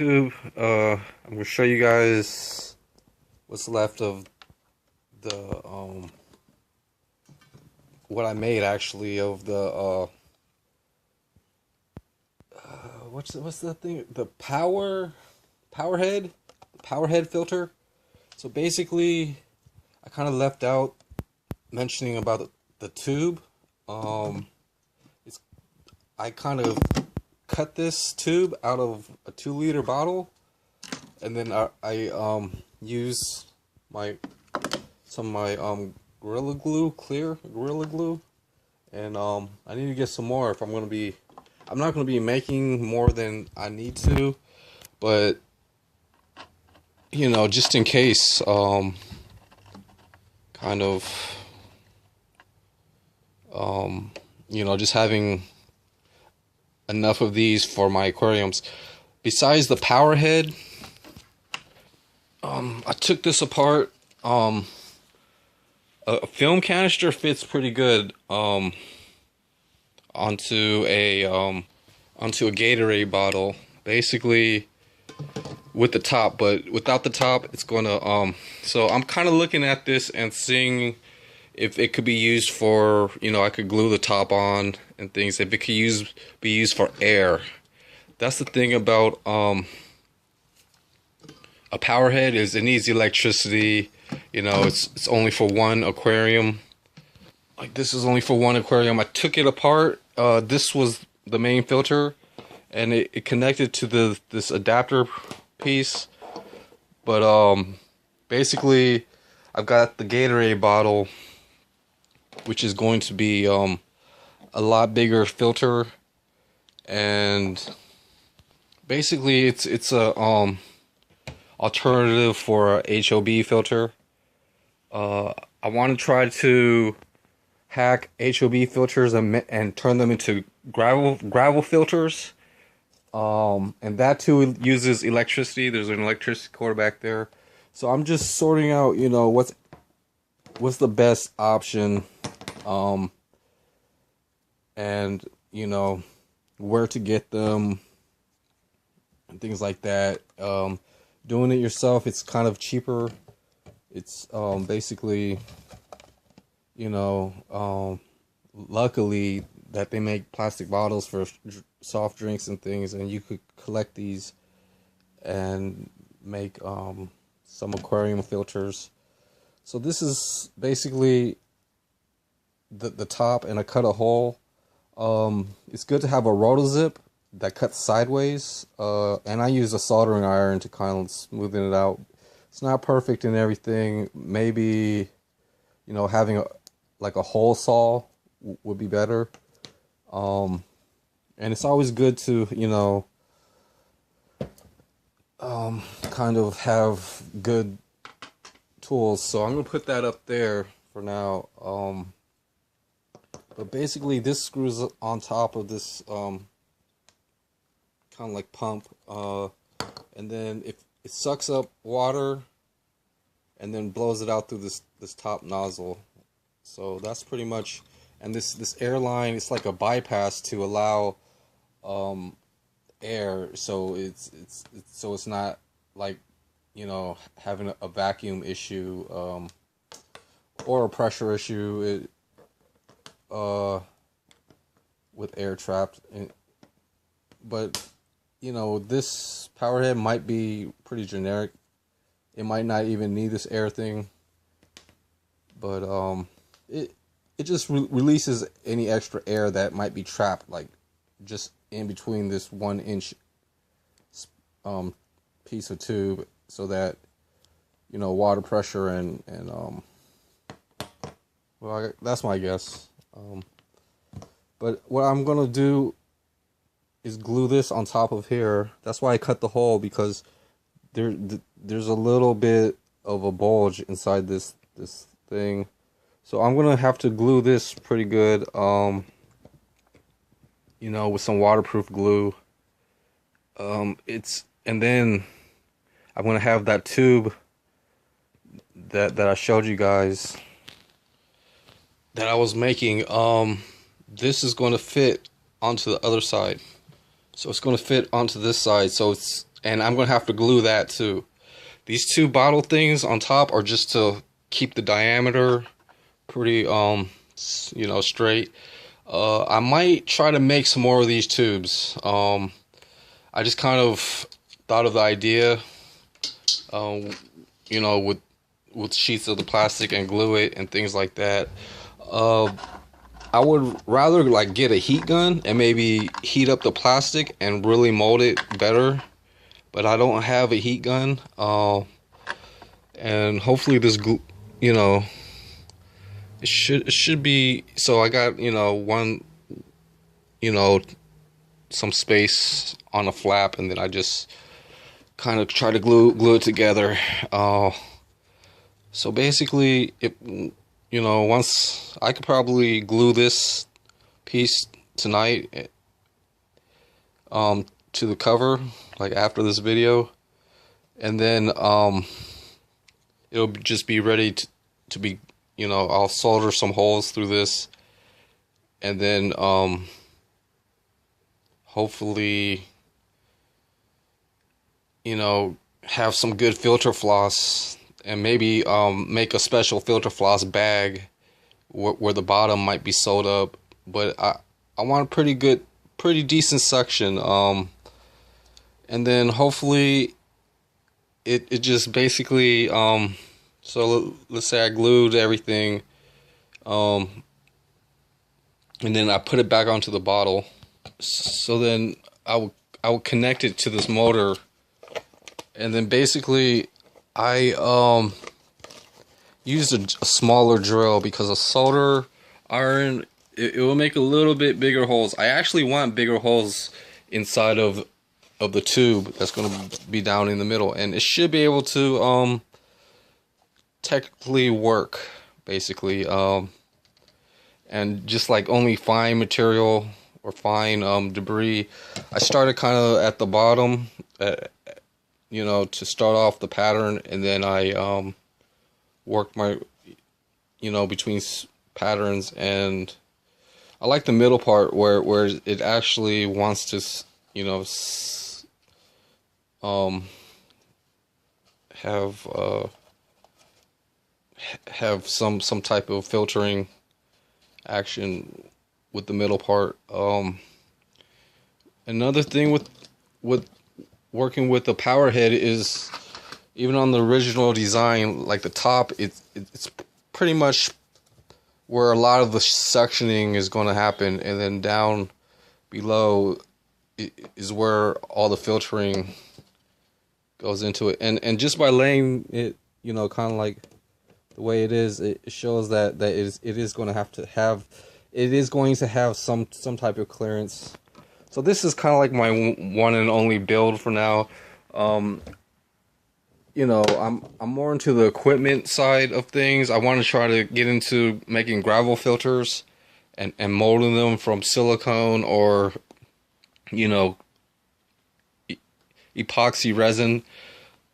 YouTube. I'm gonna show you guys what's left of the what I made actually of the what's the thing, the power head filter. So basically I kind of left out mentioning about the tube. It's I kind of cut this tube out of a 2-liter bottle, and then I use some of my Gorilla Glue, clear Gorilla Glue, and I need to get some more if I'm not gonna be making more than I need to, but you know, just in case, kind of, you know, just having enough of these for my aquariums. Besides the power head, I took this apart. A film canister fits pretty good onto a Gatorade bottle, basically with the top, but without the top it's gonna so I'm kind of looking at this and seeing if it could be used for, you know, I could glue the top on and things, if it could be used for air. That's the thing about a power head, is it needs electricity. You know, it's only for one aquarium. Like, this is only for one aquarium. I took it apart. This was the main filter, and it connected to this adapter piece. But basically I've got the Gatorade bottle, which is going to be a lot bigger filter, and basically it's a alternative for a HOB filter. I want to try to hack HOB filters and turn them into gravel filters. And that too uses electricity. There's an electricity cord back there. So I'm just sorting out, you know, what's the best option, and you know, where to get them and things like that. Doing it yourself, it's kind of cheaper. It's basically, you know, luckily that they make plastic bottles for soft drinks and things, and you could collect these and make some aquarium filters. So this is basically the top, and I cut a hole. It's good to have a rotozip that cuts sideways, and I use a soldering iron to kind of smoothen it out. It's not perfect and everything. Maybe, you know, having a hole saw would be better. And it's always good to, you know, kind of have good tools. So I'm gonna put that up there for now. But basically this screws on top of this kind of like pump, and then if it sucks up water and then blows it out through this top nozzle. So that's pretty much, and this air line, it's like a bypass to allow air, so it's not like, you know, having a vacuum issue or a pressure issue with air trapped in. But you know, this power head might be pretty generic. It might not even need this air thing, but it just releases any extra air that might be trapped, like just in between this 1-inch piece of tube, so that, you know, water pressure and well, that's my guess. But what I'm gonna do is glue this on top of here. That's why I cut the hole, because there's a little bit of a bulge inside this thing. So I'm gonna have to glue this pretty good, you know, with some waterproof glue. And then I'm gonna have that tube that I showed you guys that I was making. This is going to fit onto the other side. So it's going to fit onto this side, so it's and I'm gonna have to glue that too. These two bottle things on top are just to keep the diameter pretty straight. I might try to make some more of these tubes. I just kind of thought of the idea, um, with sheets of the plastic and glue it and things like that. Uh, I would rather like get a heat gun and maybe heat up the plastic and really mold it better. But I don't have a heat gun. And hopefully this glue, you know, it should be. So I got one, you know, some space on a flap, and then I just kind of try to glue it together. So basically, once I could probably glue this piece tonight, to the cover, like after this video, and then it'll just be ready to be, I'll solder some holes through this, and then hopefully, have some good filter floss, and maybe make a special filter floss bag where the bottom might be sewed up. But I want a pretty decent section, and then hopefully it just basically so let's say I glued everything, and then I put it back onto the bottle. So then I will connect it to this motor, and then basically I used a smaller drill because a solder iron, it will make a little bit bigger holes. I actually want bigger holes inside of the tube that's going to be down in the middle, and it should be able to technically work, basically, and just like only fine material or fine debris. I started kind of at the bottom, to start off the pattern, and then I worked my between patterns, and I like the middle part where it actually wants to have some type of filtering action with the middle part. Another thing with working with the power head is, even on the original design, like the top, it's pretty much where a lot of the sectioning is going to happen, and then down below is where all the filtering goes into it. And just by laying it, kind of like the way it is, it shows that it is going to have some type of clearance. So this is kind of like my one and only build for now. I'm more into the equipment side of things. I want to try to get into making gravel filters and molding them from silicone or epoxy resin.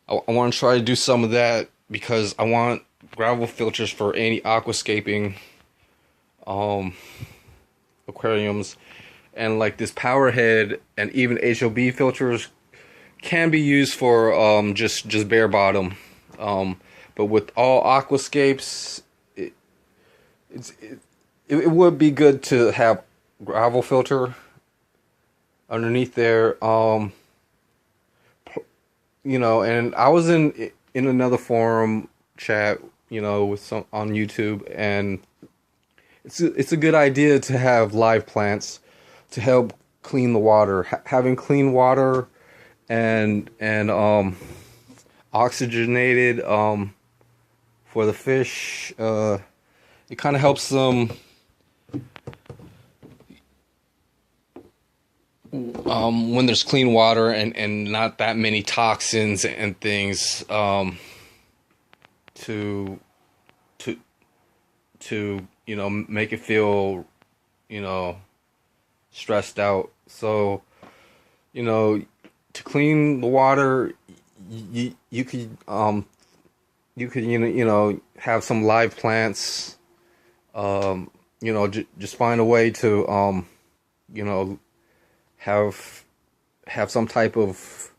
I want to try to do some of that because I want gravel filters for any aquascaping aquariums, and like this power head and even HOB filters can be used for just bare bottom, but with all aquascapes, it would be good to have gravel filter underneath there. And I was in another forum chat, with some on YouTube, and it's a good idea to have live plants to help clean the water. Having clean water and oxygenated for the fish, it kind of helps them when there's clean water and not that many toxins and things to make it feel stressed out. So to clean the water, you could have some live plants, just find a way to have some type of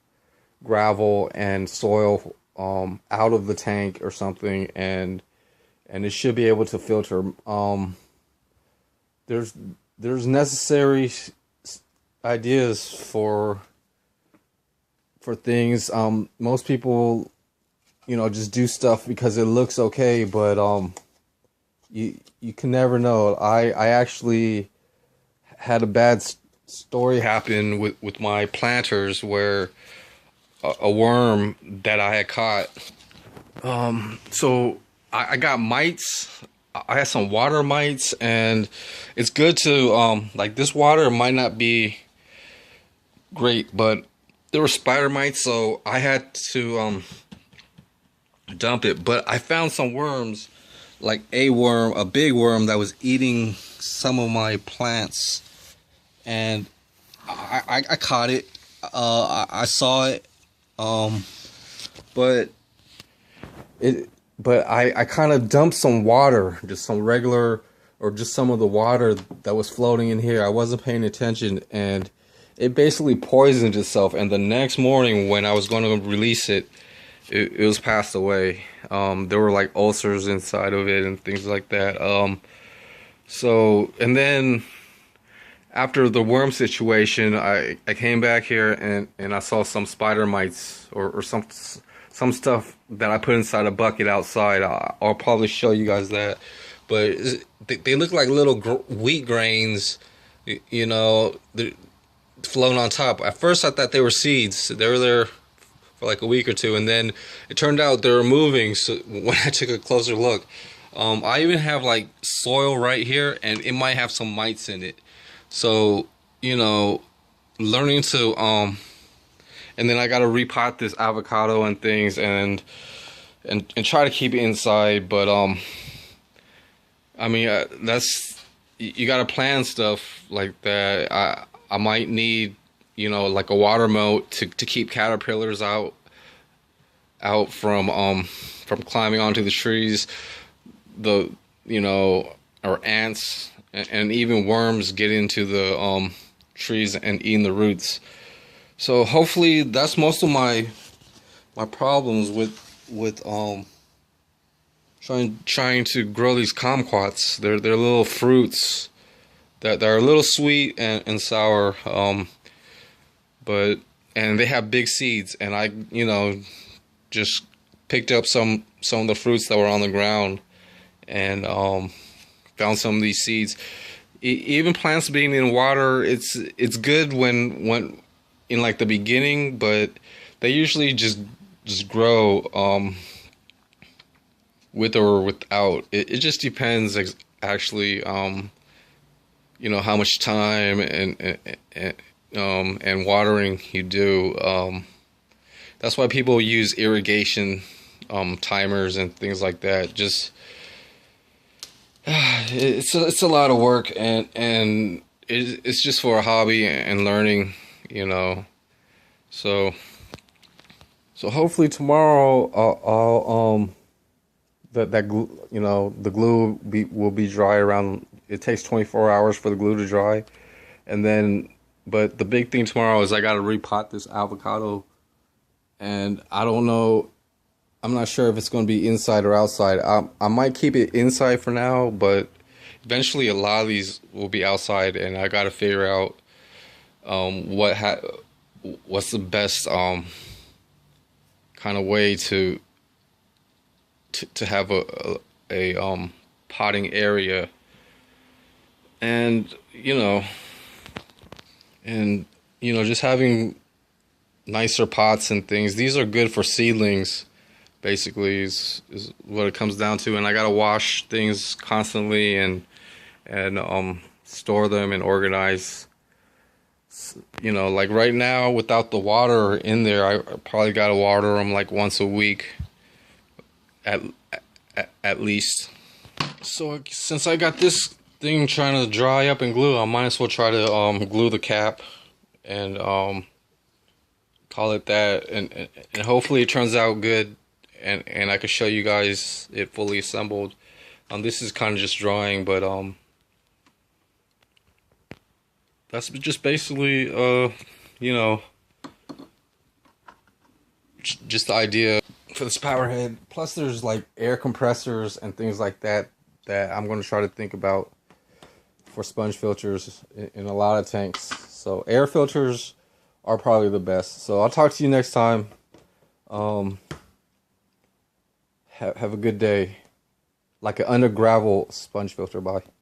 gravel and soil out of the tank or something, and it should be able to filter. There's there's necessary ideas for things. Most people, just do stuff because it looks okay, but you can never know. I actually had a bad story happen with my planters where a worm that I had caught. So I got mites. I had some water mites, and it's good to like, this water might not be great, but there were spider mites, so I had to dump it. But I found some worms, like a big worm that was eating some of my plants, and I caught it. I saw it, but I kind of dumped some water, just some regular, or just some of the water that was floating in here. I wasn't paying attention, and it basically poisoned itself. And the next morning when I was going to release it, it was passed away. There were like ulcers inside of it and things like that. So, and then after the worm situation, I came back here and I saw some spider mites, or some stuff that I put inside a bucket outside. I'll probably show you guys that. But they look like little wheat grains, flown on top. At first I thought they were seeds. They were there for like a week or two, and then it turned out they were moving. So when I took a closer look, I even have like soil right here, and it might have some mites in it. So, learning to and then I gotta repot this avocado and things, and try to keep it inside. But I mean, that's, you gotta plan stuff like that. I might need, like a water moat to keep caterpillars out from climbing onto the trees. Or ants and even worms get into the trees and eating the roots. So hopefully that's most of my problems with trying to grow these kumquats. They're little fruits that are a little sweet and sour, and they have big seeds. And I just picked up some of the fruits that were on the ground, and found some of these seeds. Even plants being in water, it's good when in like the beginning, but they usually just grow with or without. It just depends actually, how much time and watering you do. That's why people use irrigation timers and things like that. Just it's a lot of work, and it's just for a hobby and learning, So hopefully tomorrow I'll that glue, the glue will be dry around. It takes 24 hours for the glue to dry, and then, but the big thing tomorrow is I got to repot this avocado, and I don't know. I'm not sure if it's going to be inside or outside. I might keep it inside for now, but eventually a lot of these will be outside, and I got to figure out what's the best kind of way to have a potting area, and just having nicer pots and things. These are good for seedlings, basically, is what it comes down to. And I gotta wash things constantly and store them and organize. Like right now, without the water in there, I probably gotta water them like once a week at least. So since I got this thing trying to dry up and glue, I might as well try to glue the cap and call it that, and hopefully it turns out good, and I can show you guys it fully assembled. This is kind of just drawing, but that's just basically just the idea for this power head. Plus, there's like air compressors and things like that that I'm going to try to think about for sponge filters in a lot of tanks. So air filters are probably the best. So I'll talk to you next time. Have a good day. Like an under gravel sponge filter. Bye.